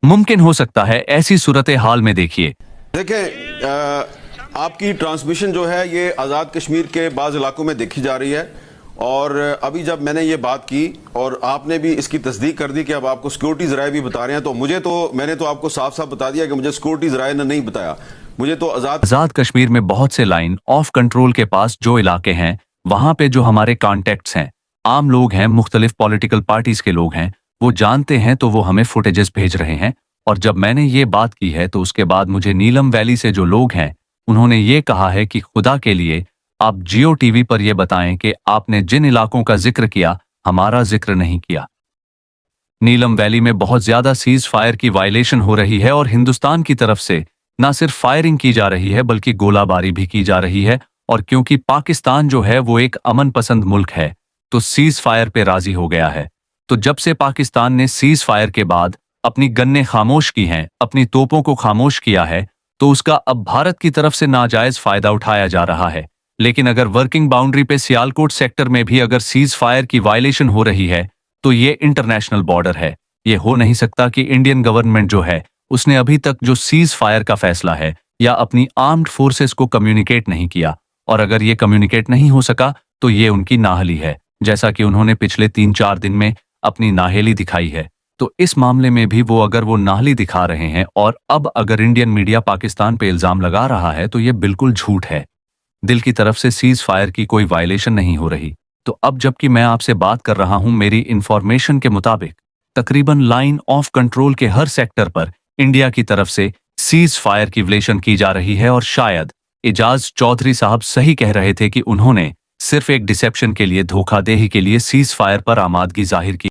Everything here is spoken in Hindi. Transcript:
मुमकिन हो सकता है ऐसी सूरत हाल में देखिए। देखें, आपकी ट्रांसमिशन जो है ये आज़ाद कश्मीर के बाज़ इलाकों में देखी जा रही है और अभी जब मैंने ये बात की और आपने भी इसकी तस्दीक कर दी कि अब आपको सिक्योरिटी ज़राए भी बता रहे हैं, तो मैंने तो आपको साफ साफ बता दिया कि मुझे सिक्योरिटी ज़राए ने नहीं बताया। मुझे तो आज़ाद कश्मीर में बहुत से लाइन ऑफ कंट्रोल के पास जो इलाके हैं, वहां पे जो हमारे कॉन्टेक्ट्स हैं, आम लोग हैं, मुख्तलिफ पॉलिटिकल पार्टीज के लोग हैं, वो जानते हैं, तो वो हमें फुटेजेस भेज रहे हैं। और जब मैंने ये बात की है तो उसके बाद मुझे नीलम वैली से जो लोग हैं उन्होंने ये कहा है कि खुदा के लिए आप जियो टीवी पर यह बताएं कि आपने जिन इलाकों का जिक्र किया हमारा जिक्र नहीं किया। नीलम वैली में बहुत ज्यादा सीज फायर की वायलेशन हो रही है और हिंदुस्तान की तरफ से न सिर्फ फायरिंग की जा रही है बल्कि गोलाबारी भी की जा रही है। और क्योंकि पाकिस्तान जो है वो एक अमन पसंद मुल्क है तो सीज फायर पे राजी हो गया है। तो जब से पाकिस्तान ने सीज फायर के बाद अपनी गन्ने खामोश की हैं, अपनी तोपों को खामोश किया है, तो उसका अब भारत की तरफ से नाजायज फायदा उठाया जा रहा है। लेकिन अगर वर्किंग बाउंड्री पे सियालकोट सेक्टर में भी अगर सीज फायर की वायलेशन हो रही है तो ये इंटरनेशनल बॉर्डर है। ये हो नहीं सकता कि इंडियन गवर्नमेंट जो है उसने अभी तक जो सीज फायर का फैसला है या अपनी आर्म्ड फोर्सेस को कम्युनिकेट नहीं किया, और अगर ये कम्युनिकेट नहीं हो सका तो ये उनकी नाहली है, जैसा कि उन्होंने पिछले 3-4 दिन में अपनी नाहेली दिखाई है। तो इस मामले में भी वो नाहली दिखा रहे हैं और अब अगर इंडियन मीडिया पाकिस्तान पे इल्जाम लगा रहा है तो ये बिल्कुल झूठ है। दिल की तरफ से सीज फायर की कोई वायलेशन नहीं हो रही। तो अब जबकि मैं आपसे बात कर रहा हूं, मेरी इंफॉर्मेशन के मुताबिक तकरीबन लाइन ऑफ कंट्रोल के हर सेक्टर पर इंडिया की तरफ से सीज फायर की वायलेशन की जा रही है। और शायद एजाज चौधरी साहब सही कह रहे थे कि उन्होंने सिर्फ एक डिसेप्शन के लिए, धोखाधड़ी के लिए सीज फायर पर आमादगी जाहिर की।